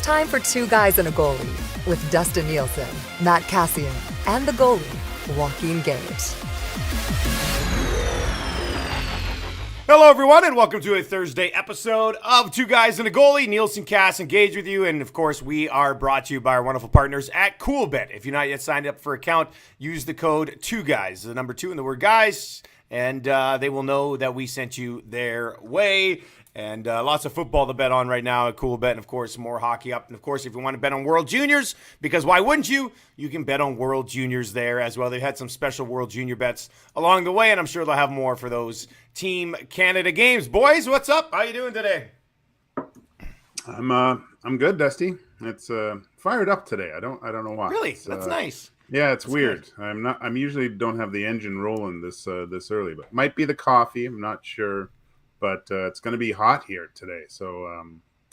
time for Two Guys and a Goalie with Dustin Nielsen, Matt Cassian, and the goalie, Joaquin Gage. Hello, everyone, and welcome to a Thursday episode of Two Guys and a Goalie. Nielsen, Cass, and Gage with you. And, of course, we are brought to you by our wonderful partners at CoolBet. If you're not yet signed up for an account, use the code 2GUYS, the number 2 and the word guys, and they will know that we sent you their way. And lots of football to bet on right now at CoolBet. And, of course, more hockey up. And, of course, if you want to bet on World Juniors, because why wouldn't you? You can bet on World Juniors there as well. They've had some special World Junior bets along the way, and I'm sure they'll have more for those Team Canada games. Boys, what's up? How you doing today? I'm good, Dusty. It's fired up today. I don't know why. Really? That's nice. Yeah, it's That's weird. good. I'm usually don't have the engine rolling this early, but might be the coffee. I'm not sure. But it's going to be hot here today. So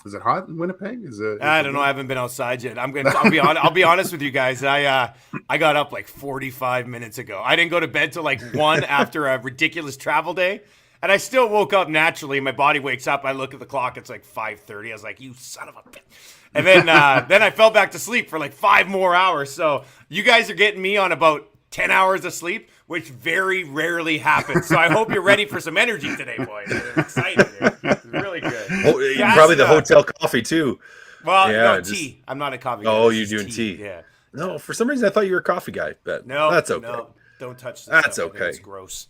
is it hot in Winnipeg? I don't know. I haven't been outside yet. I'll be honest with you guys. I got up like 45 minutes ago. I didn't go to bed till like 1 after a ridiculous travel day. And I still woke up naturally. My body wakes up. I look at the clock. It's like 5:30. I was like, you son of a bitch. And then then I fell back to sleep for like 5 more hours. So you guys are getting me on about 10 hours of sleep, which very rarely happens. So I hope you're ready for some energy today, boys. I'm excited here. It's really good. Oh, probably the hotel coffee, too. Well, yeah, no, tea. I'm not a coffee guy. Oh, you're doing tea. Yeah. No, for some reason I thought you were a coffee guy, but no, that's okay. No, don't touch this That's stuff. okay. It's gross.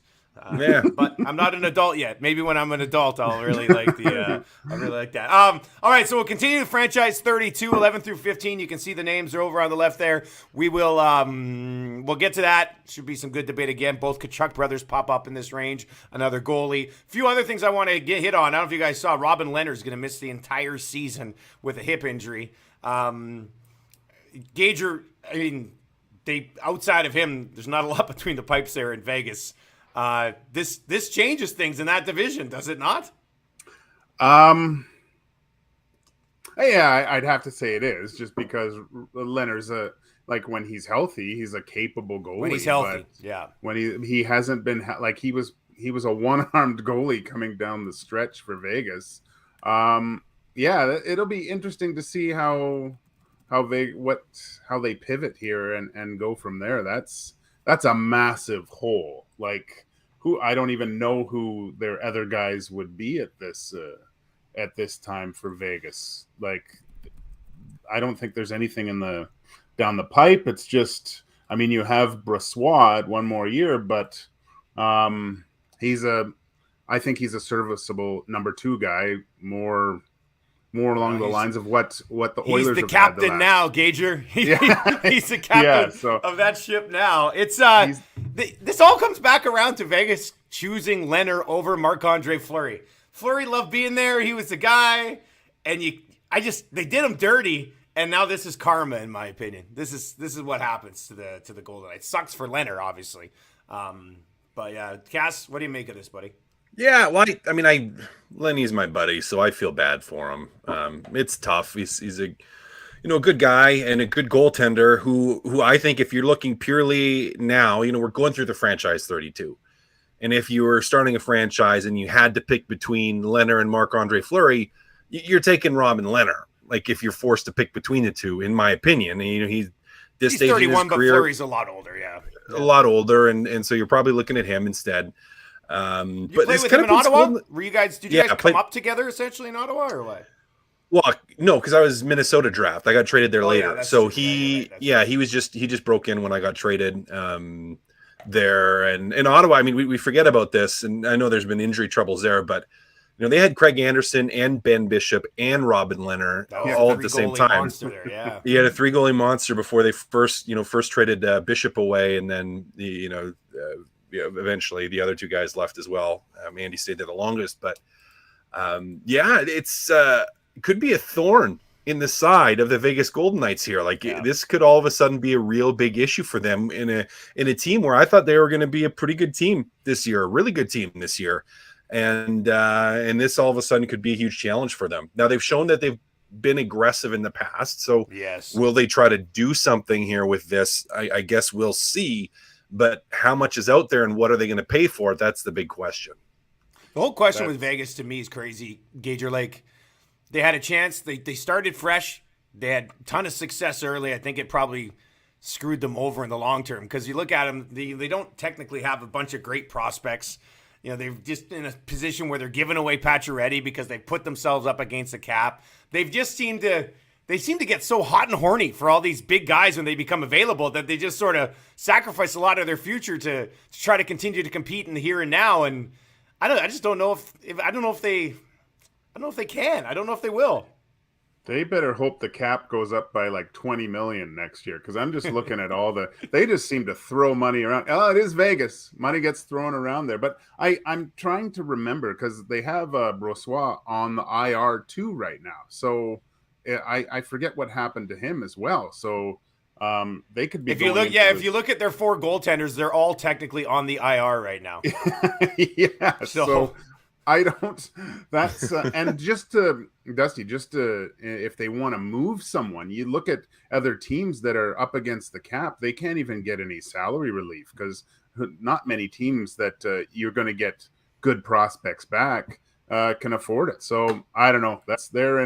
Yeah, but I'm not an adult yet. Maybe when I'm an adult, I'll really like I really like that. All right, so we'll continue the franchise 32, 11 through 15. You can see the names are over on the left there. We will we'll get to that. Should be some good debate again. Both Tkachuk brothers pop up in this range. Another goalie. A few other things I want to get hit on. I don't know if you guys saw. Robin Lehner is going to miss the entire season with a hip injury. Gager. I mean, they outside of him, there's not a lot between the pipes there in Vegas. This changes things in that division, does it not? Yeah, I'd have to say it is, just because Leonard's like when he's healthy, he's a capable goalie. When he's healthy, yeah. When he hasn't been like he was a one-armed goalie coming down the stretch for Vegas. Yeah, it'll be interesting to see how they pivot here and go from there. That's a massive hole. Like, who I don't even know who their other guys would be at this time for Vegas. Like, I don't think there's anything down the pipe. It's just, I mean, you have Brossoit at one more year, but I think he's a serviceable number 2 guy, more along the lines of what the Oilers have. He's the captain now, Gager. He's the captain of that ship now. It's this all comes back around to Vegas choosing Lehner over Marc-Andre Fleury. Fleury loved being there. He was the guy, and they did him dirty, and now this is karma, in my opinion. This is what happens to the Golden Knights. Sucks for Lehner, obviously. But yeah, Cass, what do you make of this, buddy? Yeah, well, Lenny's my buddy, so I feel bad for him. It's tough. He's a good guy and a good goaltender who I think if you're looking purely now, we're going through the franchise 32. And if you were starting a franchise and you had to pick between Lehner and Marc-Andre Fleury, you're taking Robin Lehner. Like, if you're forced to pick between the two, in my opinion. And, he's 31, but career, Fleury's a lot older, yeah. A lot older, and so you're probably looking at him instead. You but played with him in Ottawa? Did you guys come up together essentially in Ottawa, or what? Well, no, because I was Minnesota draft. I got traded there later. Yeah, so true. he just broke in when I got traded there. And in Ottawa, I mean, we forget about this, and I know there's been injury troubles there, but they had Craig Anderson and Ben Bishop and Robin Lehner all at the same time. There, yeah. He had a 3-goalie monster before they first traded Bishop away, and then eventually the other 2 guys left as well. Andy stayed there the longest, but it's it could be a thorn in the side of the Vegas Golden Knights here. Like, this could all of a sudden be a real big issue for them in a team where I thought they were going to be a pretty good team this year, a really good team this year. And this all of a sudden could be a huge challenge for them. Now, they've shown that they've been aggressive in the past. So yes. Will they try to do something here with this? I guess we'll see. But how much is out there and what are they going to pay for it? That's the big question. The whole question with Vegas to me is crazy, Gager. Like, they had a chance. They started fresh. they had a ton of success early. I think it probably screwed them over in the long term because you look at them, they don't technically have a bunch of great prospects. You know, they're just in a position where they're giving away Pacioretty because they put themselves up against the cap. They've just seemed to get so hot and horny for all these big guys when they become available that they just sort of sacrifice a lot of their future to try to continue to compete in the here and now. And I just don't know if they can. I don't know if they will. They better hope the cap goes up by like 20 million next year, because I'm just looking at they just seem to throw money around. Oh, it is Vegas. Money gets thrown around there. But I'm trying to remember, because they have Brossoit on the IR too right now. So I forget what happened to him as well. So they could be. If you look at their 4 goaltenders, they're all technically on the IR right now. Yeah. So I don't. That's and Dusty, if they want to move someone, you look at other teams that are up against the cap. They can't even get any salary relief, because not many teams that you're going to get good prospects back can afford it. So I don't know. They're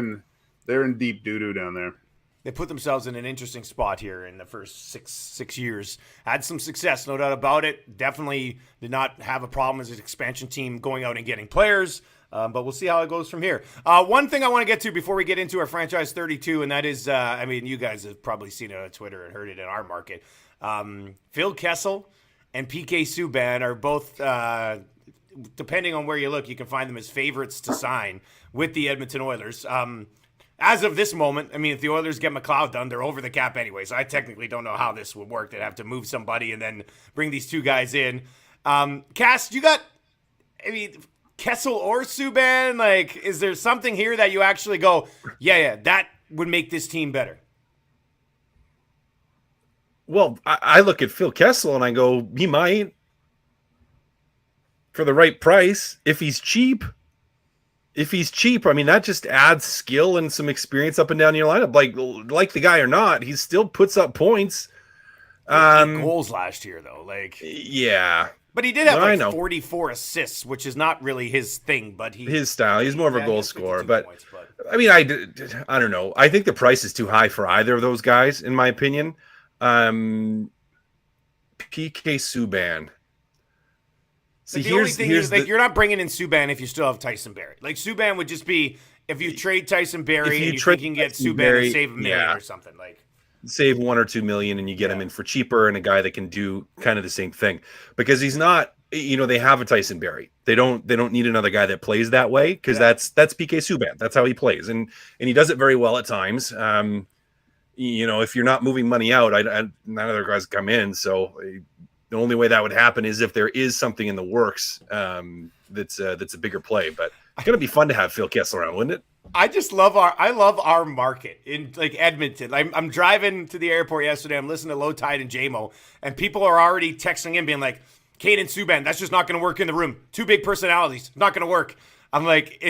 in deep doo-doo down there. They put themselves in an interesting spot here in the first six years. Had some success, no doubt about it. Definitely did not have a problem as an expansion team going out and getting players. But we'll see how it goes from here. One thing I want to get to before we get into our franchise 32, and that is, you guys have probably seen it on Twitter and heard it in our market. Phil Kessel and PK Subban are both, depending on where you look, you can find them as favorites to sign with the Edmonton Oilers. As of this moment, if the Oilers get McLeod done, they're over the cap anyway. So I technically don't know how this would work. They'd have to move somebody and then bring these 2 guys in. Cass, you got, Kessel or Subban? Like, is there something here that you actually go, yeah, that would make this team better? Well, I look at Phil Kessel and I go, he might, for the right price, if he's cheap. That just adds skill and some experience up and down your lineup. Like the guy or not, he still puts up points. 8 goals last year, though. Yeah. But he did have 44 assists, which is not really his thing. But his style, he's more of a goal scorer. But I don't know. I think the price is too high for either of those guys, in my opinion. PK Subban. See, the only thing is, you're not bringing in Subban if you still have Tyson Barrie. Subban would just be if you trade Tyson Barrie and you think you can get Subban and save $1 million or something. Save $1 or $2 million and you get him in for cheaper, and a guy that can do kind of the same thing, because he's not. They have a Tyson Barrie. They don't need another guy that plays that way, because that's PK Subban. That's how he plays, and he does it very well at times. If you're not moving money out, none other guys come in. So the only way that would happen is if there is something in the works that's a bigger play. But it's going to be fun to have Phil Kessel around, wouldn't it? I love our market in Edmonton. I'm driving to the airport yesterday. I'm listening to Low Tide and JMO, and people are already texting in being like, Caden Subban, that's just not going to work in the room. 2 big personalities, not going to work. I'm like,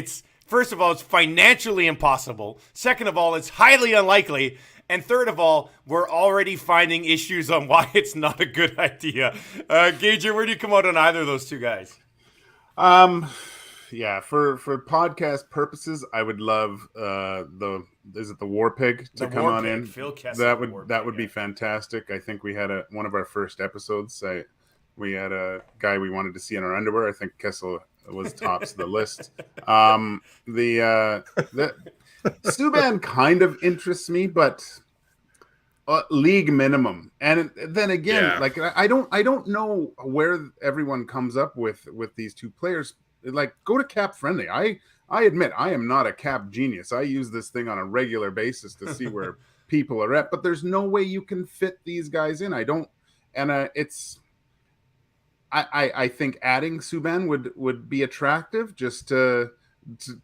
first of all, it's financially impossible. Second of all, it's highly unlikely. And third of all, we're already finding issues on why it's not a good idea. Gager, where do you come out on either of those 2 guys? Yeah, for podcast purposes, I would love the War Pig to come on in. Phil Kessel, that would be fantastic. I think we had one of our first episodes. We had a guy we wanted to see in our underwear. I think Kessel was tops of the list. The Subban kind of interests me, but league minimum. And then again, I don't know where everyone comes up with these 2 players. Go to Cap Friendly. I admit I am not a cap genius. I use this thing on a regular basis to see where people are at, but there's no way you can fit these guys in. I don't, and I think adding Subban would be attractive just to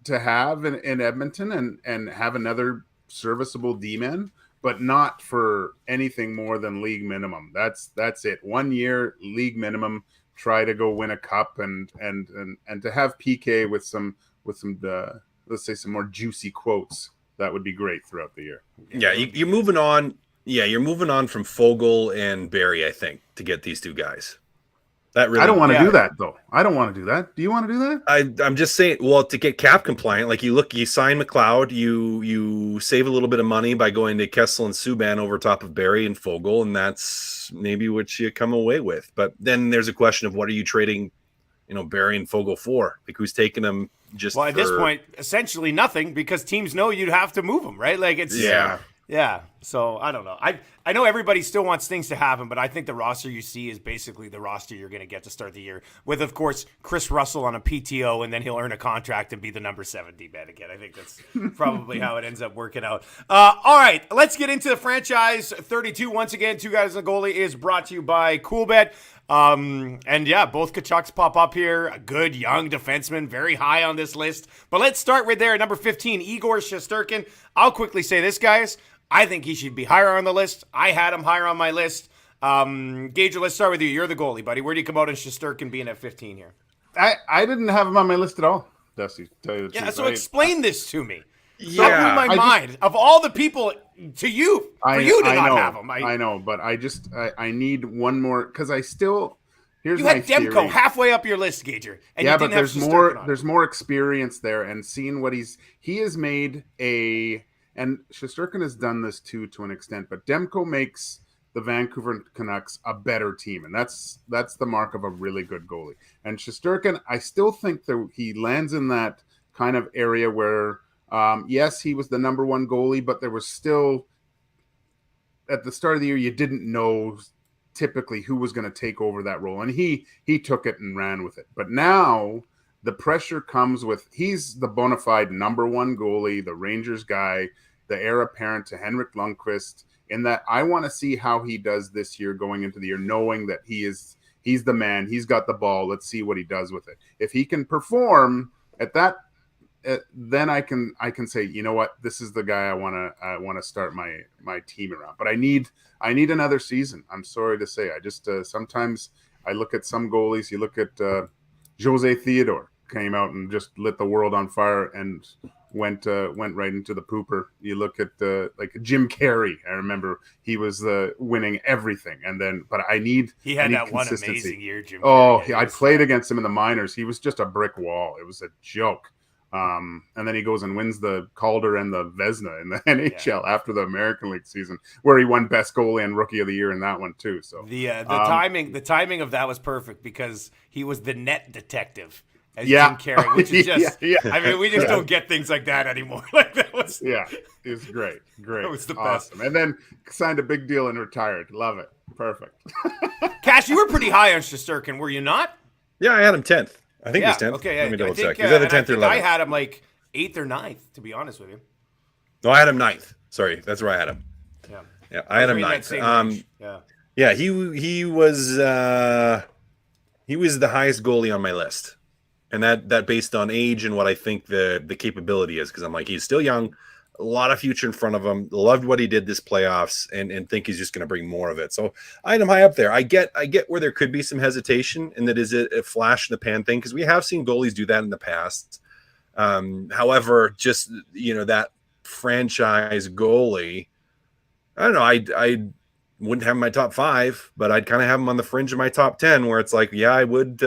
have in Edmonton and have another serviceable D-man, but not for anything more than league minimum. That's it. 1 year league minimum. Try to go win a cup and to have PK with some let's say some more juicy quotes. That would be great throughout the year. Yeah, you're moving on. Yeah, you're moving on from Fogle and Barrie, I think, to get these 2 guys. That really, I don't want to do that though. I don't want to do that. Do you want to do that? I'm just saying. Well, to get cap compliant, like you sign McLeod, you save a little bit of money by going to Kessel and Subban over top of Barry and Fogle, and that's maybe what you come away with. But then there's a question of what are you trading, Barry and Fogle for? Like who's taking them? Just at this point, essentially nothing because teams know you'd have to move them, right? Like it's yeah. So I don't know. I know everybody still wants things to happen, but I think the roster you see is basically the roster you're going to get to start the year with, of course, Chris Russell on a PTO, and then he'll earn a contract and be the number 70 man again. I think that's probably how it ends up working out. All right, let's get into the franchise 32. Once again, Two Guys and a Goalie is brought to you by CoolBet. And yeah, both Tkachuks pop up here. A good young defenseman, very high on this list. But let's start right there at number 15, Igor Shasturkin. I'll quickly say this, guys. I think he should be higher on the list. I had him higher on my list. Gager, let's start with you. You're the goalie, buddy. Where do you come out in Shasturkin being at 15 here? I didn't have him on my list at all, Dusty. Tell you the truth. So explain this to me. Yeah, that blew my mind. Of all the people, for you to not have him. I know, but I need one more because I still. Here's you my had Demko theory. Halfway up your list, Gager, and yeah, you didn't but have there's more experience there, and seeing what he has made and Shasturkin has done this too to an extent, but Demko makes the Vancouver Canucks a better team, and that's the mark of a really good goalie. And Shasturkin, I still think that he lands in that kind of area where. Yes, he was the number one goalie, but there was still at the start of the year you didn't know typically who was going to take over that role, and he took it and ran with it. But now the pressure comes with he's the bona fide number one goalie, the Rangers guy, the heir apparent to Henrik Lundqvist. In that, I want to see how he does this year going into the year, knowing that he's the man, he's got the ball. Let's see what he does with it. If he can perform at that. Then I can say, you know what, this is the guy I want to start my team around. But I need another season. I'm sorry to say. I just sometimes I look at some goalies. You look at Jose Theodore came out and just lit the world on fire and went right into the pooper. You look at like Jim Carrey. I remember he was winning everything, and then but he had that one amazing year. Jim Carrey. I played against him in the minors. He was just a brick wall. It was a joke. And then he goes and wins the Calder and the Vezina in the NHL after the American League season, where he won Best Goalie and Rookie of the Year in that one too. So the timing of that was perfect because he was the net detective as Jim Carrey, which is just I mean we just don't get things like that anymore. Like that was it was great. It was the awesome. Best. And then signed a big deal and retired. Love it. Perfect. Cash, you were pretty high on Shasturkin, were you not? Yeah, I had him 10th. I think he's 10th. Okay, let me double check. He's either 10th or 11th. I had him like 8th or 9th, to be honest with you. No, I had him 9th. Sorry, that's where I had him. Yeah, I had him 9th. He was the highest goalie on my list, and that based on age and what I think the capability is, because I'm like he's still young, a lot of future in front of him. Loved what he did this playoffs, and think he's just going to bring more of it. So I had him high up there. I get where there could be some hesitation, and that is a flash in the pan thing because we have seen goalies do that in the past. However, just that franchise goalie, I don't know. I wouldn't have him in my top 5, but I'd kind of have him on the fringe of my top 10, where it's like, yeah, I would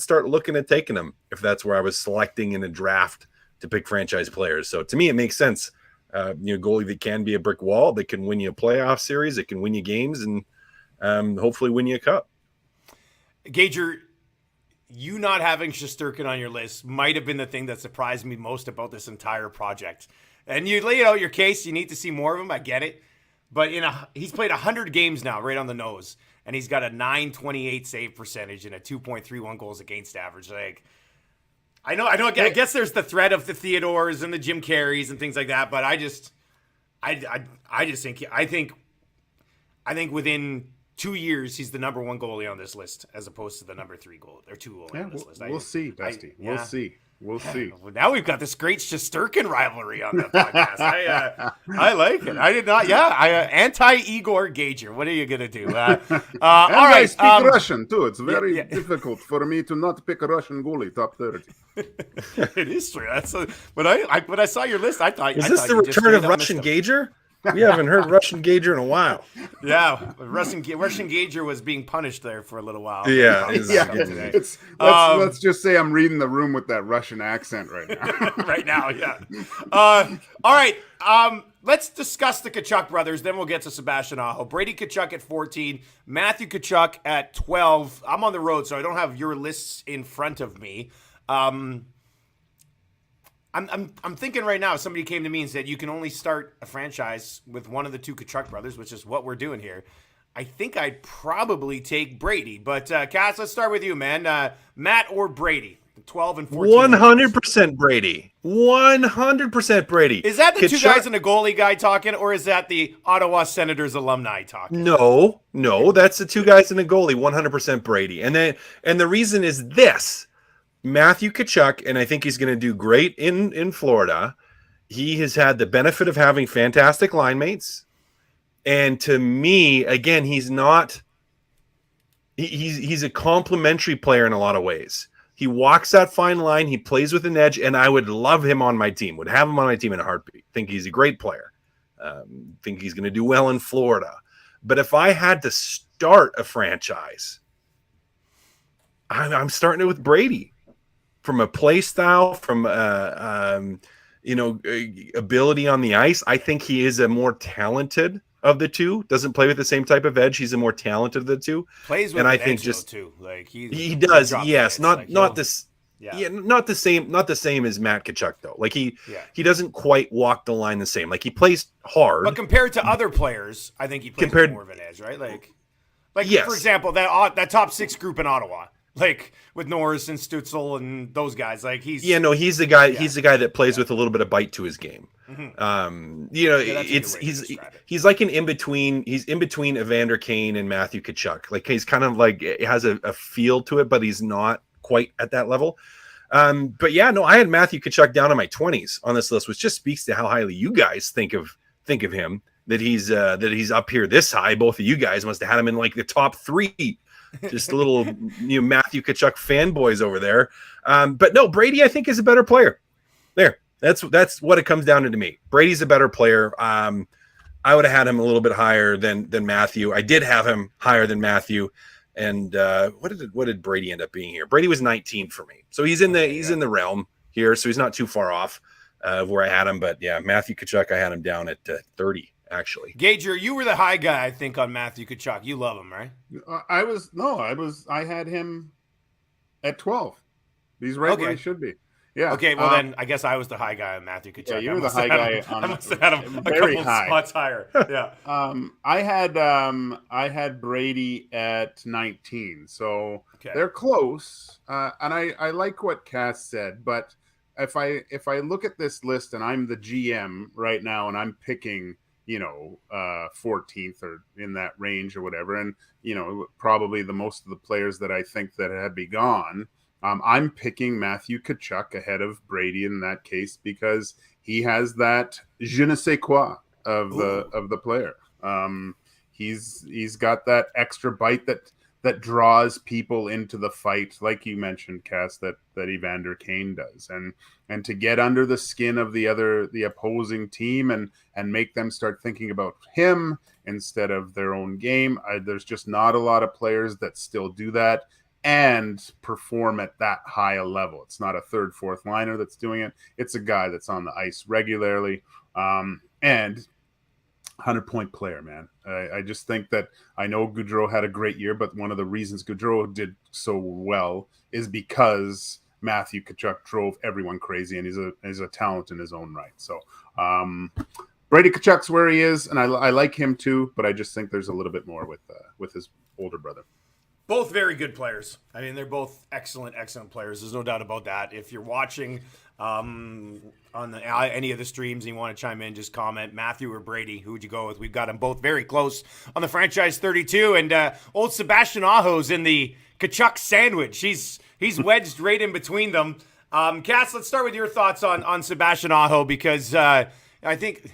start looking at taking him if that's where I was selecting in a draft to pick franchise players. So to me, it makes sense. Goalie that can be a brick wall, that can win you a playoff series, that can win you games, and hopefully win you a cup. Gager, you not having Shasturkin on your list might have been the thing that surprised me most about this entire project. And you laid out your case. You need to see more of him. I get it. But he's played 100 games now, right on the nose, and he's got a .928 save percentage and a 2.31 goals against average. Like, I know. I guess there's the threat of the Theodores and the Jim Carreys and things like that, but I think within 2 years he's the number one goalie on this list as opposed to the number 3 goalie or 2 goalie on this list. We'll see, Dusty. We'll see. We'll see. Now we've got this great Shasturkin rivalry on the podcast. I like it. I did not. Yeah, anti-Igor Gager. What are you gonna do? All right. I speak Russian too. It's very difficult for me to not pick a Russian goalie top 30. It is true. When I saw your list, I thought is this the return of Russian Gager? We haven't heard Russian Gager in a while. Yeah, Russian Gager was being punished there for a little while. Yeah, Yeah, Today. let's just say I'm reading the room with that Russian accent right now. Right now, yeah. All right, let's discuss the Tkachuk brothers, then we'll get to Sebastian Aho. Brady Tkachuk at 14, Matthew Tkachuk at 12. I'm on the road, so I don't have your lists in front of me. I'm thinking right now, if somebody came to me and said you can only start a franchise with one of the two Tkachuk brothers, which is what we're doing here, I think I'd probably take Brady. But Cass, let's start with you, man. Matt or Brady? 12 and 14. 100% Brady. 100% Brady. Is that the Tkachuk, two guys and a goalie guy talking, or is that the Ottawa Senators alumni talking? No, that's the two guys and a goalie. 100% Brady. And the reason is this. Matthew Tkachuk, and I think he's going to do great in Florida. He has had the benefit of having fantastic line mates. And to me, again, he's a complimentary player in a lot of ways. He walks that fine line. He plays with an edge, and I would love him on my team. Would have him on my team in a heartbeat. Think he's a great player. Think he's going to do well in Florida. But if I had to start a franchise, I'm starting it with Brady. From a play style, from ability on the ice, I think he is a more talented of the two. Doesn't play with the same type of edge. He's a more talented of the two. Plays with and an I think edge, just though, too. Like he does. Yes, not like the same as Matt Tkachuk though. Like he doesn't quite walk the line the same. Like he plays hard, but compared to other players, I think he plays with more of an edge, right? Like yes. For example, that top six group in Ottawa. Like with Norris and Stützle and those guys, like he's the guy. Yeah. He's the guy that plays with a little bit of bite to his game. Mm-hmm. He's like an in between. He's in between Evander Kane and Matthew Tkachuk. Like he's kind of like it has a feel to it, but he's not quite at that level. But yeah, no, I had Matthew Tkachuk down in my 20s on this list, which just speaks to how highly you guys think of him. That he's up here this high. Both of you guys must have had him in like the top 3. Just a little Matthew Tkachuk fanboys over there. But no, Brady, I think, is a better player. There. That's what it comes down to me. Brady's a better player. I would have had him a little bit higher than Matthew. I did have him higher than Matthew. And what did Brady end up being here? Brady was 19 for me. So he's in the realm here. So he's not too far off of where I had him. But yeah, Matthew Tkachuk, I had him down at 30. Actually, Gager, you were the high guy, I think, on Matthew Tkachuk. You love him, right? I had him at 12. He's right where he should be. Yeah. Okay, well then I guess I was the high guy on Matthew Tkachuk. Yeah, you were the high guy. I must have had him very a couple high. spots higher. Yeah. I had Brady at 19, so they're close. And I like what Cass said, but if I look at this list and I'm the GM right now and I'm picking 14th or in that range or whatever. And, probably the most of the players that I think that had be gone, I'm picking Matthew Tkachuk ahead of Brady in that case, because he has that je ne sais quoi of the player. He's got that extra bite that draws people into the fight, like you mentioned, Cass, that Evander Kane does, and to get under the skin of the opposing team and make them start thinking about him instead of their own game. There's just not a lot of players that still do that and perform at that high a level. It's not a third, fourth liner that's doing it. It's a guy that's on the ice regularly, and 100-point player, man. I just think that I know Gaudreau had a great year, but one of the reasons Gaudreau did so well is because Matthew Tkachuk drove everyone crazy, and he's a talent in his own right. So Brady Tkachuk's where he is, and I like him too, but I just think there's a little bit more with his older brother. Both very good players. I mean, they're both excellent players. There's no doubt about that. If you're watching on any of the streams and you want to chime in, just comment Matthew or Brady. Who would you go with? We've got them both very close on the franchise 32. And old Sebastian Aho's in the Tkachuk sandwich. He's wedged right in between them. Cass, let's start with your thoughts on Sebastian Aho, because I think,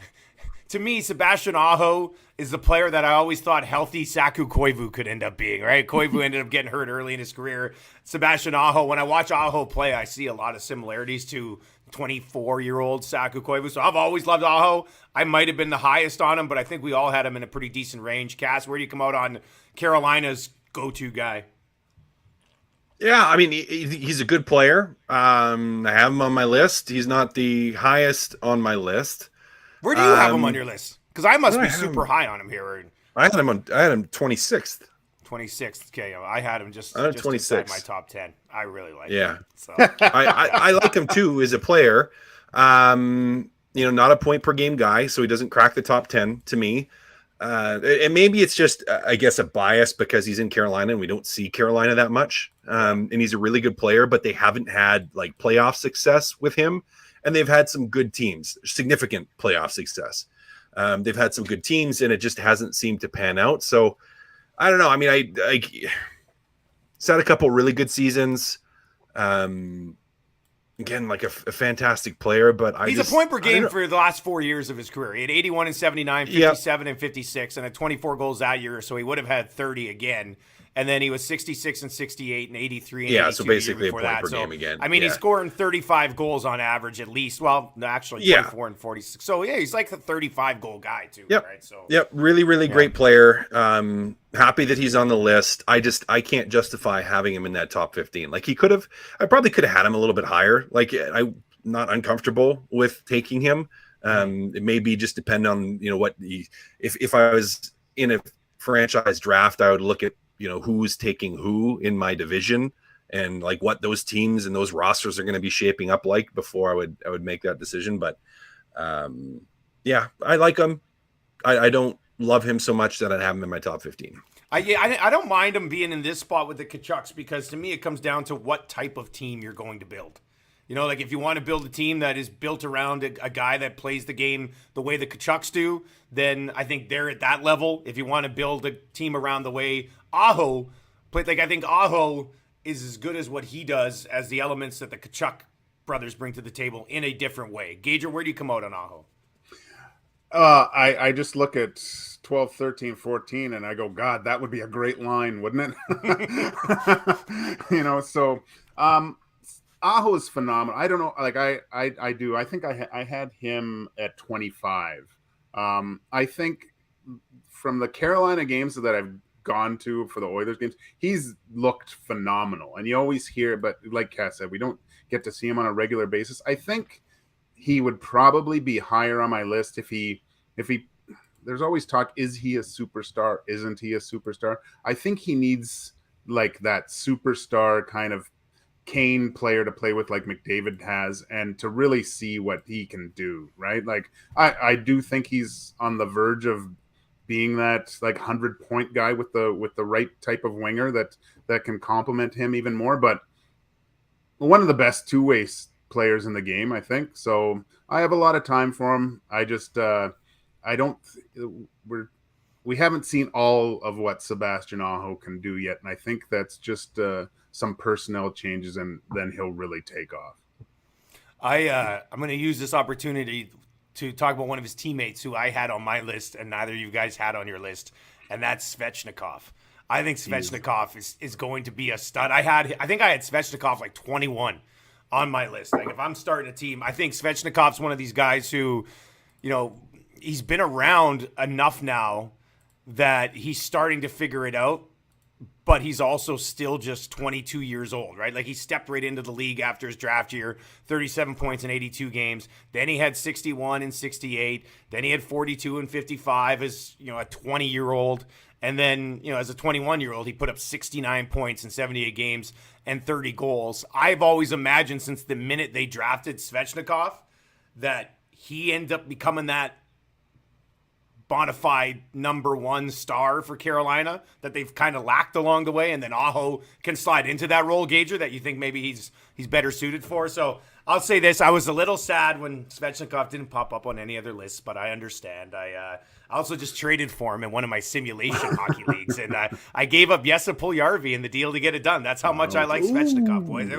to me, Sebastian Aho is the player that I always thought healthy Saku Koivu could end up being, right? Koivu ended up getting hurt early in his career. Sebastian Aho, when I watch Aho play, I see a lot of similarities to 24-year-old Saku Koivu. So I've always loved Aho. I might have been the highest on him, but I think we all had him in a pretty decent range. Cass, where do you come out on Carolina's go-to guy? Yeah, I mean, he's a good player. I have him on my list. He's not the highest on my list. Where do you have him on your list? Because I must be I have super him? high on him here. I had him 26th. 26th. Okay, I had him just 26. inside my top 10. I really like him. So. I like him too as a player. Not a point per game guy, so he doesn't crack the top 10 to me. And maybe it's just, I guess, a bias because he's in Carolina and we don't see Carolina that much. And he's a really good player, but they haven't had like playoff success with him. And they've had some good teams, significant playoff success. They've had some good teams and it just hasn't seemed to pan out. So I don't know. I mean, he's had a couple really good seasons. Again, like a fantastic player, but he's a point per game for the last 4 years of his career. He had 81 and 79, 57 and 56, and had 24 goals that year, so he would have had 30 again. And then he was 66 and 68 and 83 and 82 so basically a point that. per game again. I mean, he's scoring 35 goals on average at least. Well, no, actually 24 and 46. So, yeah, he's like a 35-goal guy, too. Right? So, really, really great player. Happy that he's on the list. I can't justify having him in that top 15. Like, I probably could have had him a little bit higher. Like, I'm not uncomfortable with taking him. It may be just depend on, what if I was in a franchise draft, I would look at, who's taking who in my division and like what those teams and those rosters are going to be shaping up like before I would make that decision. But I like him. I don't love him so much that I'd have him in my top 15. I don't mind him being in this spot with the Tkachuks because to me it comes down to what type of team you're going to build. Like if you want to build a team that is built around a guy that plays the game the way the Tkachuks do, then I think they're at that level. If you want to build a team around the way Aho played, like I think Aho is as good as what he does as the elements that the Tkachuk brothers bring to the table in a different way. Gager, where do you come out on Aho? I just look at 12, 13, 14, and I go, God, that would be a great line, wouldn't it? So Aho is phenomenal. I don't know, like I do. I think I had him at 25. I think from the Carolina games that I've gone to for the Oilers games, he's looked phenomenal. And you always hear, but like Cass said, we don't get to see him on a regular basis. I think he would probably be higher on my list if he there's always talk, is he a superstar? Isn't he a superstar? I think he needs like that superstar kind of Kane player to play with like McDavid has and to really see what he can do, right? Like I do think he's on the verge of being that like 100-point guy with the right type of winger that can complement him even more, but one of the best two-way players in the game, I think. So I have a lot of time for him. I just we haven't seen all of what Sebastian Aho can do yet, and I think that's just some personnel changes, and then he'll really take off. I'm going to use this opportunity to talk about one of his teammates who I had on my list, and neither of you guys had on your list, and that's Svechnikov. I think Svechnikov is going to be a stud. I think I had Svechnikov like 21 on my list. Like if I'm starting a team, I think Svechnikov's one of these guys who, he's been around enough now that he's starting to figure it out, but he's also still just 22 years old, right? Like he stepped right into the league after his draft year, 37 points in 82 games. Then he had 61 and 68. Then he had 42 and 55 as, a 20-year-old. And then, as a 21-year-old, he put up 69 points in 78 games and 30 goals. I've always imagined since the minute they drafted Svechnikov that he ended up becoming that bona fide number one star for Carolina that they've kind of lacked along the way, and then Aho can slide into that role, Gager, that you think maybe he's better suited for. So I'll say this, I was a little sad when Svechnikov didn't pop up on any other lists, but I understand. I also just traded for him in one of my simulation hockey leagues, and I gave up Jesse Puljujarvi in the deal to get it done. That's how much I like Svechnikov, boys.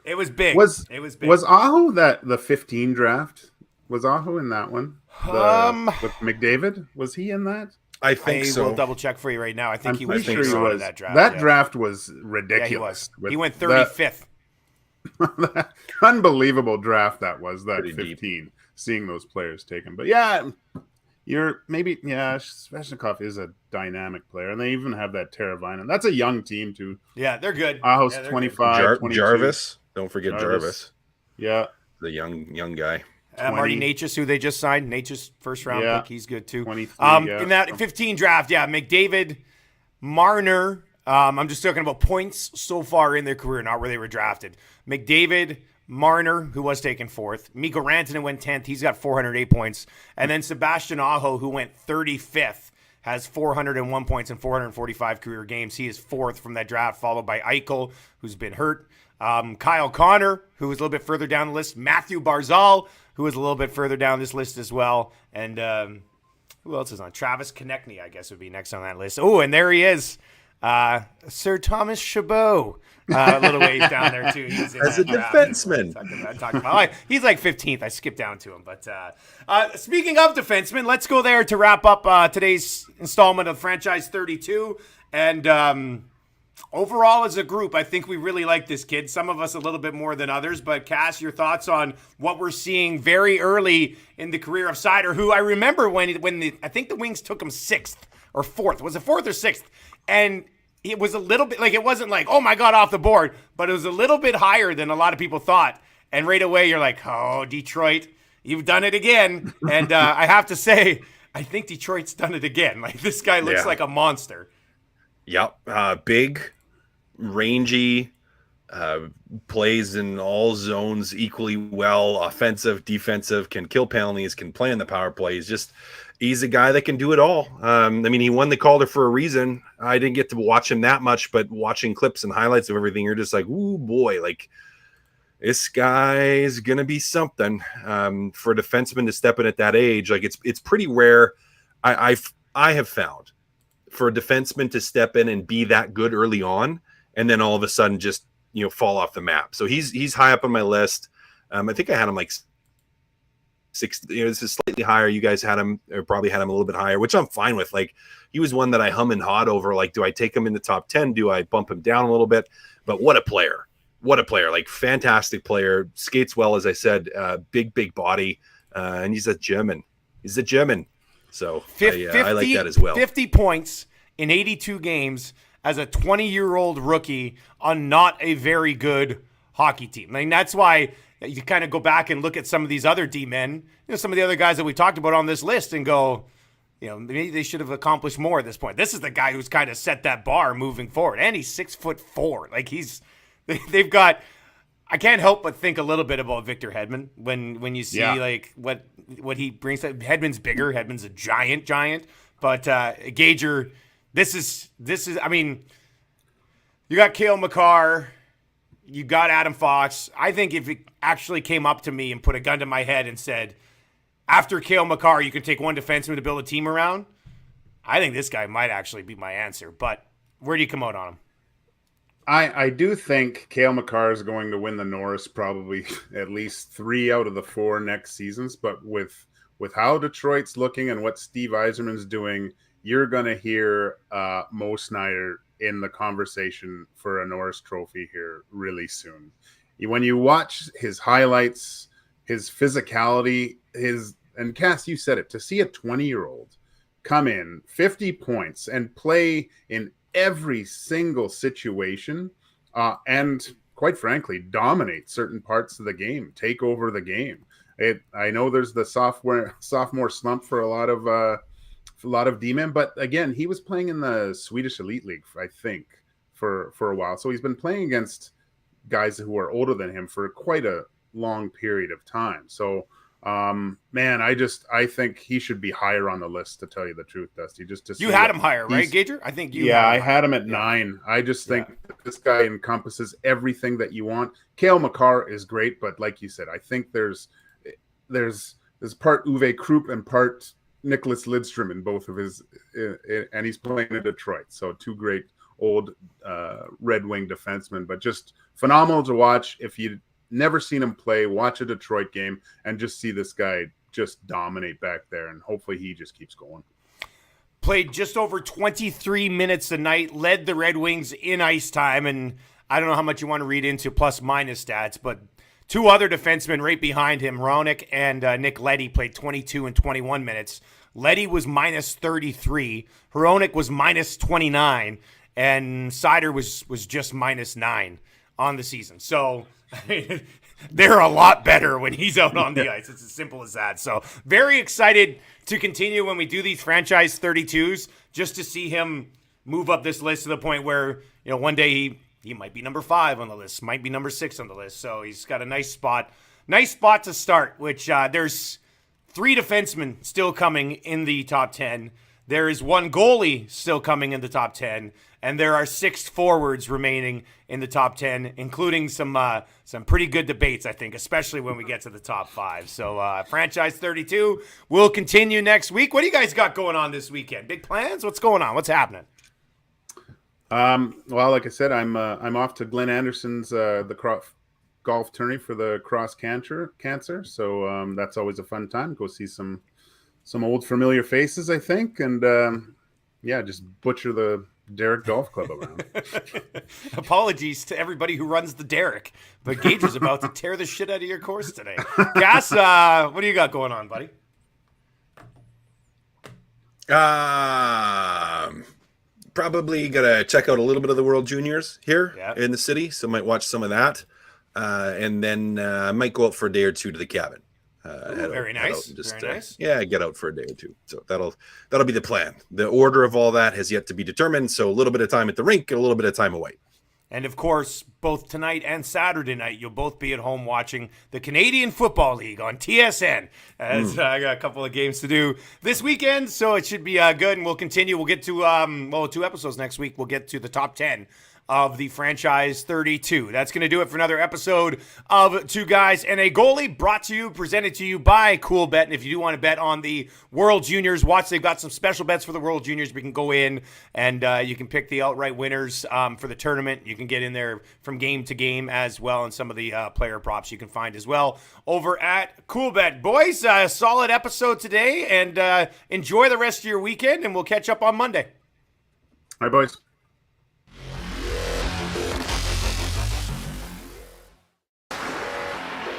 It was big. It was big. Was Aho the 15 draft? Was Aho in that one? With McDavid? Was he in that? I think so. I will double check for you right now. I think he was sure he was. that draft. That draft was ridiculous. Yeah, he was. He went 35th. Unbelievable draft that was, that Pretty 15, seeing those players taken. But yeah, Sveshnikov is a dynamic player, and they even have that Teravainen. That's a young team too. Yeah, they're good. Aho's Yeah, they're 25, 22. Jarvis. Don't forget Jarvis. Yeah. The young guy. Marty Natchez, who they just signed. Natchez, first round pick. He's good too. 23, In that 15 draft, McDavid, Marner. I'm just talking about points so far in their career, not where they were drafted. McDavid, Marner, who was taken fourth. Mikko Rantanen went 10th. He's got 408 points. And then Sebastian Aho, who went 35th, has 401 points in 445 career games. He is fourth from that draft, followed by Eichel, who's been hurt. Kyle Connor, who was a little bit further down the list. Matthew Barzal, who is a little bit further down this list as well. And who else is on? Travis Konechny, I guess, would be next on that list. Oh, and there he is. Sir Thomas Chabot, a little ways down there too. He's in as a defenseman. He's like 15th. I skipped down to him. But speaking of defensemen, let's go there to wrap up today's installment of Franchise 32. And overall, as a group, I think we really like this kid. Some of us a little bit more than others. But Cass, your thoughts on what we're seeing very early in the career of Seider, who I remember I think the Wings took him 6th or 4th. Was it 4th or 6th? And it was a little bit like, it wasn't like, oh my God, off the board, but it was a little bit higher than a lot of people thought. And right away, you're like, oh, Detroit, you've done it again. And I have to say, I think Detroit's done it again. Like, this guy looks like a monster. Yep. Big, rangy, plays in all zones equally well, offensive, defensive, can kill penalties, can play in the power play. He's a guy that can do it all. I mean, he won the Calder for a reason. I didn't get to watch him that much, but watching clips and highlights of everything, you're just like, ooh, boy, like, this guy's going to be something. For a defenseman to step in at that age, like, it's pretty rare. I have found for a defenseman to step in and be that good early on, and then all of a sudden just, fall off the map. So he's high up on my list. I think I had him like 6. This is slightly higher. You guys had him, or probably had him a little bit higher, which I'm fine with. Like, he was one that I hum and hawed over. Like, do I take him in the top 10? Do I bump him down a little bit? But what a player. What a player. Like, fantastic player. Skates well, as I said. Big body. And he's a German. So I like that as well. 50 points in 82 games as a 20-year-old rookie on not a very good hockey team. I mean, that's why you kind of go back and look at some of these other D-men, some of the other guys that we talked about on this list, and go, maybe they should have accomplished more at this point. This is the guy who's kind of set that bar moving forward. And he's 6'4". Like, they've got, I can't help but think a little bit about Victor Hedman when you see like what he brings. Hedman's bigger. Hedman's a giant. But Gager, this is. I mean, you got Cale Makar, you got Adam Fox. I think if it actually came up to me and put a gun to my head and said, after Cale Makar, you can take one defenseman to build a team around, I think this guy might actually be my answer. But where do you come out on him? I do think Cale Makar is going to win the Norris probably at least 3 out of the 4 next seasons. But with how Detroit's looking and what Steve Yzerman's doing, you're going to hear Mo Snyder in the conversation for a Norris Trophy here really soon. When you watch his highlights, his physicality, and Cass, you said it, to see a 20-year-old come in 50 points and play in every single situation, and quite frankly, dominate certain parts of the game, take over the game. I know there's the sophomore slump for a lot of D-men, but again, he was playing in the Swedish Elite League, I think, for a while. So he's been playing against guys who are older than him for quite a long period of time. So, man, I think he should be higher on the list, to tell you the truth, Dusty. Just to see, you had him higher, right, Gager? I think you. Yeah, I had him at 9. I just think that this guy encompasses everything that you want. Cale Makar is great, but like you said, I think there's part Uwe Krupp and part Nicholas Lidstrom in both of his, and he's playing in Detroit. So 2 great old Red Wing defensemen, but just phenomenal to watch. If you never seen him play, watch a Detroit game and just see this guy just dominate back there, and hopefully he just keeps going. Played just over 23 minutes a night, led the Red Wings in ice time, and I don't know how much you want to read into plus minus stats, but two other defensemen right behind him, Hronek and Nick Leddy, played 22 and 21 minutes. Leddy was minus 33. Hronek was minus 29. And Seider was just minus 9 on the season. So they're a lot better when he's out on the ice. It's as simple as that. So very excited to continue when we do these franchise 32s, just to see him move up this list to the point where, one day he might be number 5 on the list, might be number 6 on the list. So he's got a nice spot to start, which there's 3 defensemen still coming in the top 10. There is 1 goalie still coming in the top 10. And there are 6 forwards remaining in the top 10, including some pretty good debates, I think, especially when we get to the top 5. So franchise 32 will continue next week. What do you guys got going on this weekend? Big plans? What's going on? What's happening? Well, like I said, I'm off to Glenn Anderson's golf tourney for the cross cancer. So that's always a fun time. Go see some old familiar faces, I think, and just butcher the Derrick Golf Club around. Apologies to everybody who runs the Derrick, but Gager's about to tear the shit out of your course today. Gas, what do you got going on, buddy? Probably gonna check out a little bit of the World Juniors here in the city, so might watch some of that, and then I might go out for a day or two to the cabin. Very nice. Nice. Get out for a day or two. So that'll be the plan. The order of all that has yet to be determined. So a little bit of time at the rink and a little bit of time away. And, of course, both tonight and Saturday night, you'll both be at home watching the Canadian Football League on TSN. As I got a couple of games to do this weekend, so it should be good. And we'll continue. We'll get to, 2 episodes next week. We'll get to the top 10 of the franchise 32. That's going to do it for another episode of Two Guys and a Goalie, presented to you by Coolbet. And if you do want to bet on the World Juniors, they've got some special bets for the World Juniors. We can go in and you can pick the outright winners for the tournament. You can get in there from game to game as well, and some of the player props you can find as well over at Coolbet. Boys, solid episode today, and enjoy the rest of your weekend, and we'll catch up on Monday. All right, boys.